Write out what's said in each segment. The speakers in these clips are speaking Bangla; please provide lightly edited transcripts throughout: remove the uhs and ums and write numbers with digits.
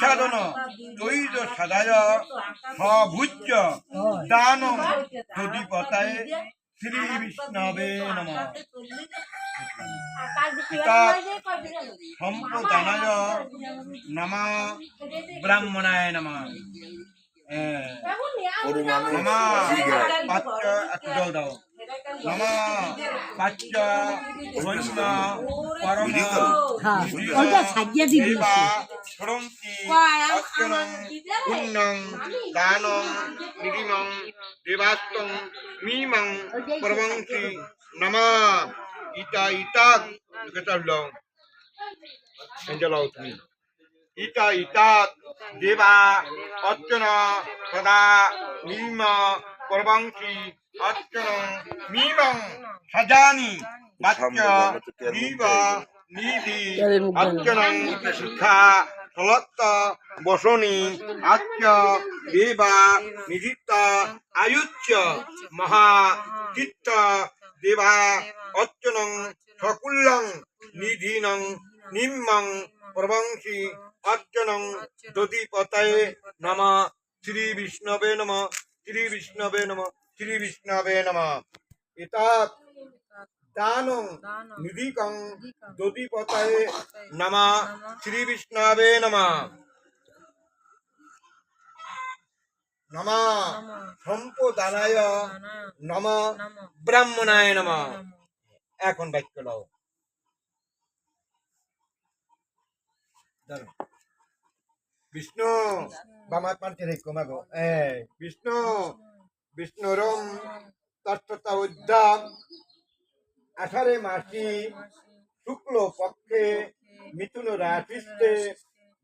প্রসাদন তৈজ সাদায় সভুজ্য দান তদিপতায় শ্রী বিষ্ণবে নমঃ। সম্পদানায় নমঃ ব্রাহ্মণায় নমঃ। পাচ্য একদল দাও নমঃ পাচ্য ধন্য পরম দেবা সরন্তি অর্চনং পুণ্যং দানং নিধিমং দেবাস্তং মিমং পরমংসি নমঃ। ইতা ইতাক কেতালং এঞ্জেলাও তুমি ইতা ইতাক দেবা অর্চন সদা মিম পরমংসি অর্চনং মিমং সজানি বাচ্য নিব নিধি অর্চনং শিক্ষা সলত্ত বসনি আচ্য দেবা নিধিত্ত আয়ুচ্য মহা চিত্ত দেবা অর্চনং সকুল্লং নিধিনং নিম্মং প্রবংশী অর্চনং দধিপতয়ে নমঃ। শ্রী বিষ্ণবে নমঃ শ্রী বিষ্ণবে নমঃ শ্রী বিষ্ণবে নমঃ। এতৎ দানং নিধিকং দধিপতয়ে নমঃ। শ্রী বিষ্ণবে নমঃ নমঃ। সম্পদানায় নমঃ ব্রাহ্মণায় নমঃ। এখন বাক্য লও বিষ্ণু বামাত মানতে রেখো মাগো বিষ্ণু বিষ্ণুরম তত্ত্বতা উদ্যাম আষাঢ়ে মাসি শুক্ল পক্ষে মিথুন রাশিতে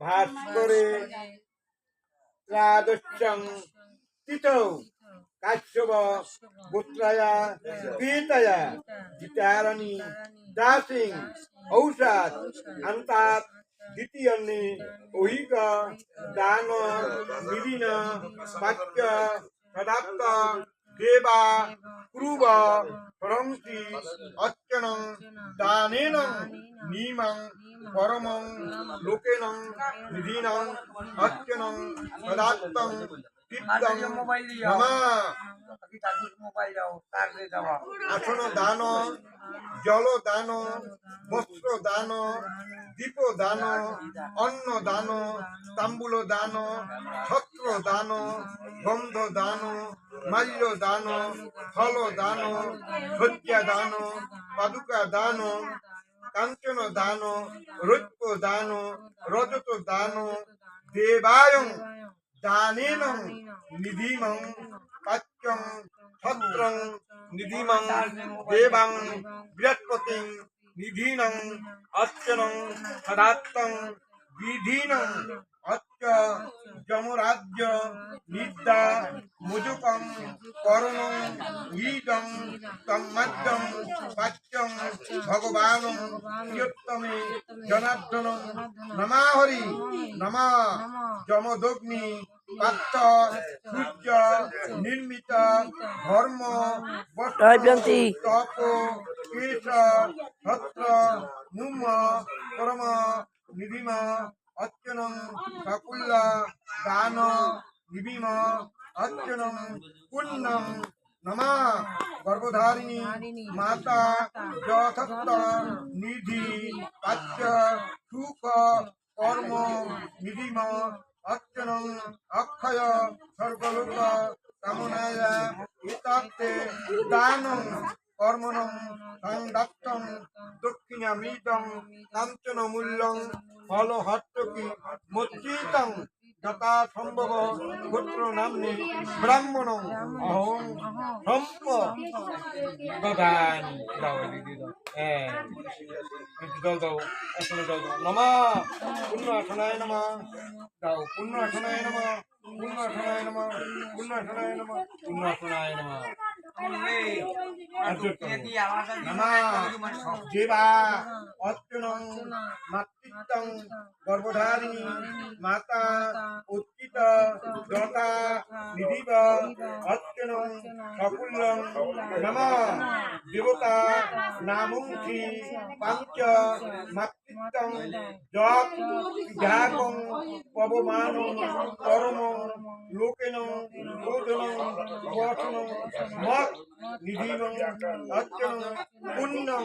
ভাস্করে ত্রাদশং তিথৌ কাশ্যপ গোত্রায়া পীতয়া জিতারণী দাসিং ঔষাদ অন্তাৎ দ্বিতীয়ন্নি অহিক দান নিদিন বাক্য সদাপ্ত দেবা ক্রুব সরংসি অর্চনং দানেন নিমং পরমং লোকেনং নিধিনং অর্চনং সদাত্তং চিত্তং নমঃ। আসন দান জল দান বস্ত্র দান দীপ দান অন্ন দান তাম্বুল দান ছত্র দান গন্ধ দান মাল্য দান ফল দান শয্যা দান পাদুকা দান কাঞ্চন দান রৌপ্য দান রজত দান দেবায়ং দানেন নিধিমং পাচ্যং ছত্রং নিধিমং দেবাং বৃহস্পতিং নিধিনং অর্চনং সদাত্তং বিধিনং অর্চ যমরাজ্য নিদ্যা মুজুকং করণং ঈদং তন্মধ্যং পাচ্যং ভগবানং প্রিয়োত্তমে জনার্দনং নমাহরি নমঃ। যমদগ্নি পাত্র সূর্য নির্মিত ধর্ম তপ কেশ ছত্র নুম পরম নিধিম অর্চনং সকুল্ল দান নিবিম অর্চনং পুণ্যং নমঃ। গর্ভধারিণী মাতা যথত্ত নিধি পাচ্য সুখ কর্ম নিধিম অর্চনং অক্ষয় স্বর্গলোক কামনায় এতত্তে দানং কর্মণং সংদত্তং দক্ষিণামৃতং কাঞ্চনমূল্যং ফলহর্তকি মজ্জিতং যথা সম্ভব গোত্র নাম্নে ব্রাহ্মণং অহং সম্পদানি। দাও দাও আসনে দাও দাও নমঃ পুণ্য আসনায় নমঃ। দাও পুণ্য আসনায় নমঃ পুণ্য আসনায় নমঃ পুণ্য আসনায় নমঃ পুণ্য আসনায় নমঃ। দেবা অর্চনং মাতৃত্বং গর্ভধারিণী মাতা উত্থিত দতা নিধিব অর্চনং সকুল্লং নমঃ। দেবতা নামুংসি পাঞ্চ মাতৃত্বং যৎ ধ্যাকং পবমানং পরমং লোকেনং লোধনং বচনং মৎ নিধিনং অর্চনং পুণ্যং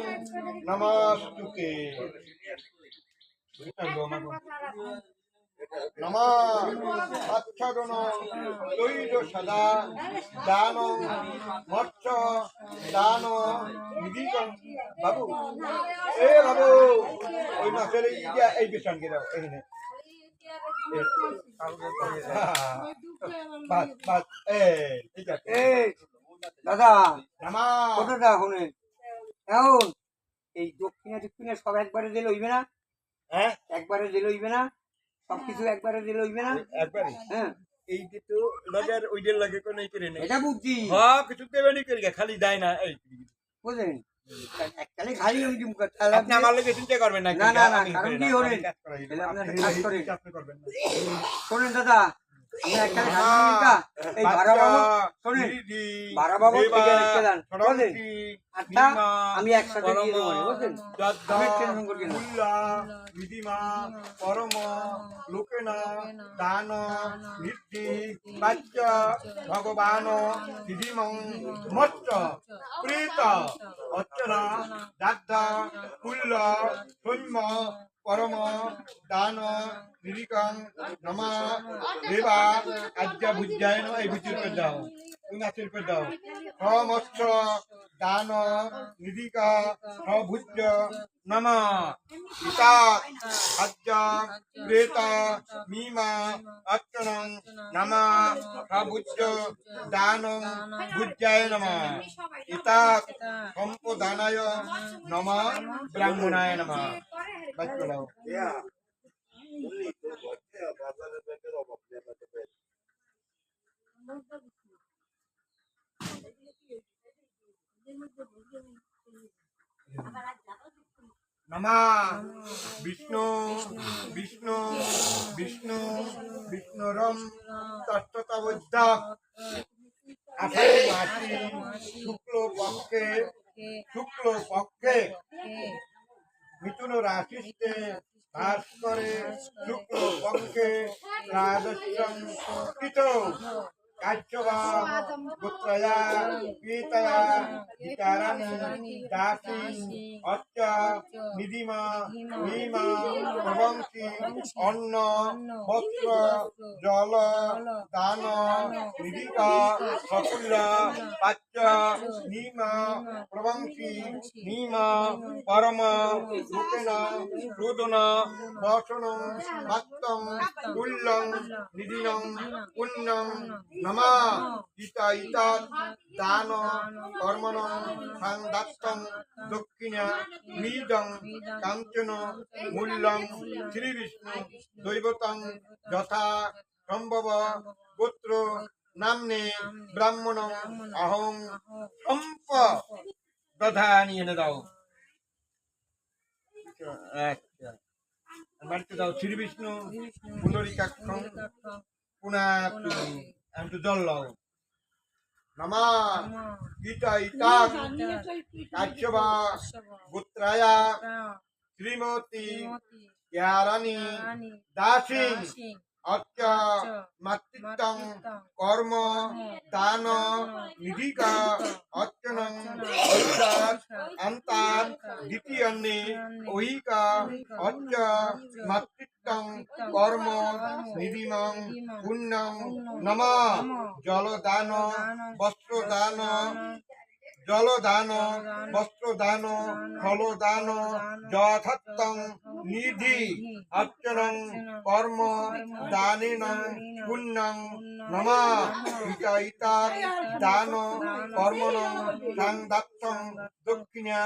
নমস্তুতে। নমঃ আচ্ছাদন তৈল সদা দান মৎস্য দান নিধিকং। বাবু এ বাবু ওই মাছের এই বিছানকে দাও এখানে। দাদা কতটা শুনে এখন এই দক্ষিণে দক্ষিণে সব একবারে দিলে হইবে না? হ্যাঁ একবারে দিলে হইবে না? সবকিছু একবারে দিলে হইবে না? একবারে হ্যাঁ এই যে তো নজর ওইদের লাগে কোন এই করে নেই। এটা বুঝছি। হ্যাঁ কিছু দেবে নি করে খালি দেয় না এই বুঝলেন এককালে খালি আমি দিম আপনি আমার লাগে চিন্তা করবেন না। না না না কারণ কি হলেন আপনার কাজ করেন আপনি করবেন না। শোনেন দাদা আমি এককালে খালি দিম কা এই ভাড়া বাবু শোনেন ভাড়া বাবু থেকে লিখে দেন বুঝলেন। আচ্ছা আমি একসাথে দিয়ে দেবো বুঝলেন আমি টেনশন করি না। বিধিমা পরম লোকেনা দান নিধি বাচ্য ভগবান বিধিমং মৎস্য প্রেত অর্চনা দাদ্ধা কুল্ল সৈন্য পরম দান নিরিকং নমা দেবা আজ্ঞ ভুজ্যায় এই ভুজির পে দাও উনাচের পে দাও মৎস্য দান নিধিকা ভুজ্য নম ইতা আজ্ঞ প্রেত মিমা অর্চনং নম ভুজ্য দান ভুজ্যায় নম ইতা সম্পদানায় নম ব্রাহ্মণায় নম। নমা বিষ্ণু বিষ্ণু বিষ্ণু বিষ্ণুরম তত্ত্ববদ্ধ আষাঢ় মাসি শুক্ল পক্ষে মিথুন রাশিতে বাস করে শুক্ল পক্ষে রাজস্বং কৃত কাশ্যবা পুত্রয়া পীতয়া বিকারাণি দাসী অচ্চ নিধিমা ভীমা প্রবংশী অন্ন বস্ত্র জল দান নিধিকা সকুল্য পাচ্য নিমা প্রবংশী নিমা পরম লোকেন রোদন দর্শন মাত্তং তুল্যং নিধিনং পুণ্যং নমা ইতা ইতা দান কর্মণ সংদাত্তং দক্ষিণা মীদং কাঞ্চন মূল্যং শ্রী বিষ্ণু দৈবতং যথা সম্ভব গোত্র নামনে ব্রাহ্মণ অহং সম্প দধানি এনে দাও। আচ্ছা বাড়িতে দাও শ্রী বিষ্ণু পুনরিকাক্ষং পুনাতু একটু জল লাও। নমা গীতা ইতা কাশ্যবা গোত্রায়া শ্রীমতী জ্ঞারাণী দাসী অচ্চ মাতৃত্বং কর্ম দান নিধিকা অর্চনং ঐশাস অন্তার দ্বিতীয়ন্নে ঐহিকা অচ্চ মাতৃত্বং কর্ম নিধিমং পুণ্যং নমঃ জলদান বস্ত্রদান জলদান বস্ত্রদান ফলদান যথার্থং নিধি অর্চনং কর্ম দানেন পুণ্যং নমঃ ইতা ইতা দান কর্মণং সংদাত্তং দক্ষিণা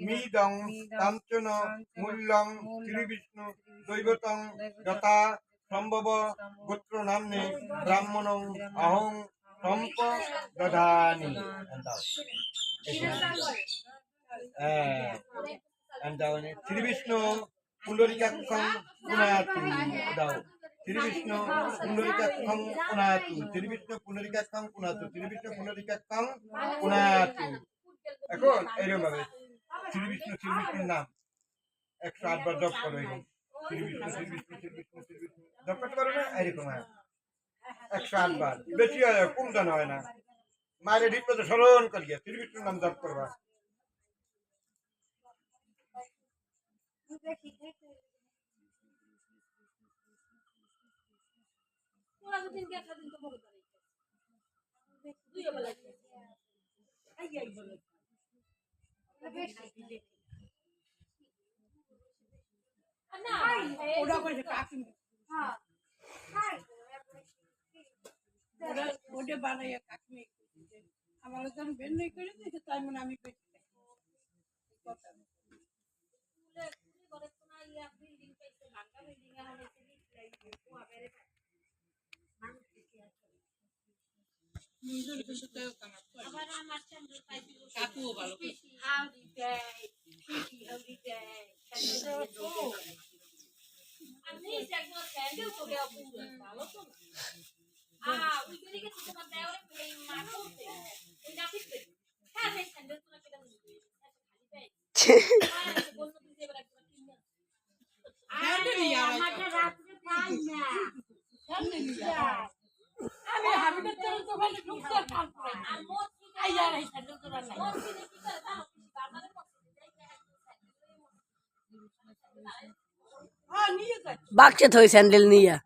মীদং কাঞ্চন মূল্যং শ্রী বিষ্ণু দৈবতং যথা সম্ভব গোত্র নামনে ব্রাহ্মণং অহং সম্প দধানি। শ্রী বিষ্ণু পুণ্ডরিকাক্ষং পুনাতু দাও। শ্রী বিষ্ণু পুণ্ডরিকাক্ষং পুনাতু শ্রী বিষ্ণু পুণ্ডরিকাক্ষং পুনাতু শ্রী বিষ্ণু পুণ্ডরিকাক্ষং পুনাতু এখন এরকম ভাবে শ্রী বিষ্ণু শ্রী বিষ্ণুর নাম 108 বার জপ করো এরকম শ্রী বিষ্ণু শ্রী বিষ্ণু শ্রী বিষ্ণু শ্রী বিষ্ণু জপ করতে পারো না এরকম 108 বার বেশি হয় কম জানা হয় না মায়ের হৃদয় স্মরণ করিয়া শ্রী বিষ্ণুর নাম জপ করবা ওটা বানাইয়া কাকিমে আমার যখন বের নই করে দিয়েছে তাই মনে আমি কাকুও ভালো আমি হাবিবের তেল দোকানে ঢুকতে কাম করে আইয়ার এই স্যান্ডেল দোকান নাই হ্যাঁ নিয়ে যাই বাক্সে থই স্যান্ডেল নিয়া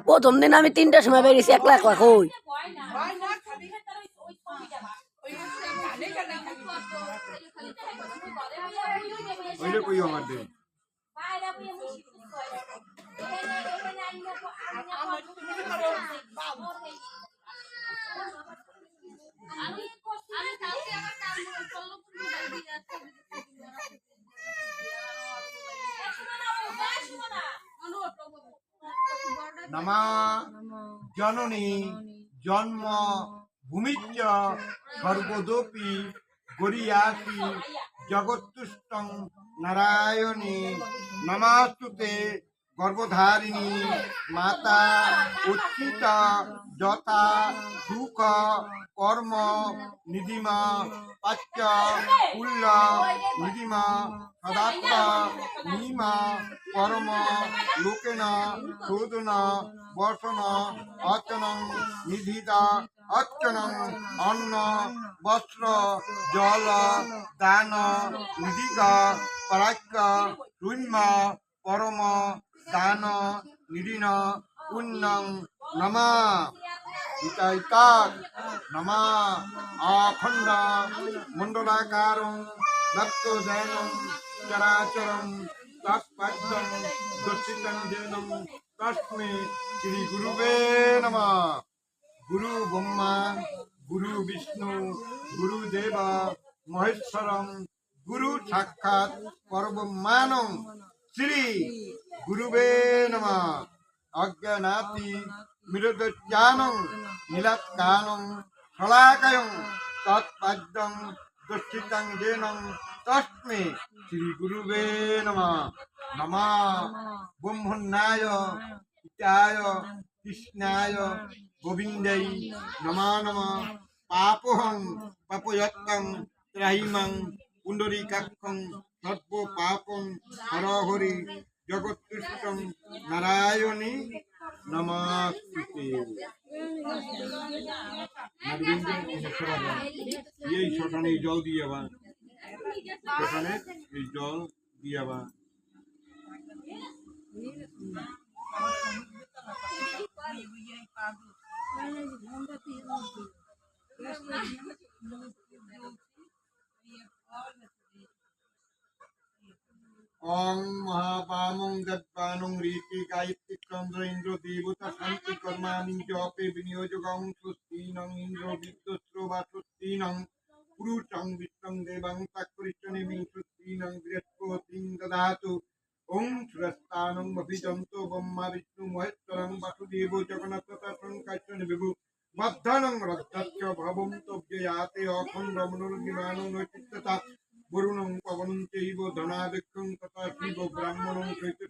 প্রথম দিন আমি 3টার সময় বেরিয়েছি একলা একলা কই হয় না খালি ওই গানে গানে ওইটা কই আমার দে নমা জননী জন্ম ভূমিচ্চ সর্বদোপি গরিয়াসি জগৎতুষ্টং নারায়ণী নমাস্তুতে গর্ভধারিণী মাতা উচ্চিতা যথা সুখ কর্ম নিধিমা পাচ্য কুল্ল নিধিমা সদাত্মা নিমা পরম লোকেন শোধন বর্ষণ অর্চনং নিধিতা অর্চনং অন্ন বস্ত্র জল দান নিধিকা পরাক্য শূন্য পরম দান নিধিন পুণ্যং নমা ইতাইতাক নমা অখণ্ড মণ্ডলাকারং ভক্তজনং চরাচরং তৎপদ্মং দর্শিতং জেনং তস্মৈ শ্রী গুরুবে নমঃ গুরু ব্রহ্মা গুরু বিষ্ণু গুরুদেব মহেশ্বরং গুরু সাক্ষাৎ পরব্রহ্মাণং শ্রী গুরুবে নমঃ অজ্ঞানাতি মিরদজ্ঞানং নীলাৎকানং শলাকায়ং তৎপদ্মং দর্শিতং জেনং তস্মৈ শ্রী গুরুবে নমঃ নমঃ ব্রহ্মণ্যায় পিতায় কৃষ্ণায় গোবিন্দাই নমো নমঃ পাপহং পাপয়ত্তং ত্রাহিমাং পুণ্ডরীকাক্ষং সর্ব পাপং হরহরি জগৎতুষ্টং নারায়ণী নমস্তুতে এই শ্মশানে জল দিয়ে আবার শ্মশানে এই জল দিয়ে আবার ওং মহাপামং গদ্বানং রীতি গায়ত্রী চন্দ্র ইন্দ্র দেবতা শান্তি কর্মাণি জপে বিনিয়োজগং স্বস্তিনং ইন্দ্র বিদ্যস্র বা স্বস্তিনং পুরুষং বিশ্বং দেবং তাৎপরিচ্ছনে স্বস্তিনং বৃহস্পতিং দদাতু ওং সুরস্তানং অভিজন্ত ব্রহ্মা বিষ্ণু মহেশ্বরং বাসুদেব জগন্নাথ তথা কাশ্যন বিভু বদ্ধানং রদ্ধাচ্চ ভবং তব্যয়াতে অখণ্ড মনোর্বিমানং নৈতিত্যতা বরুণং পবনং চৈব ধনাদিক্ষং তথা শিব ব্রাহ্মণং চৈত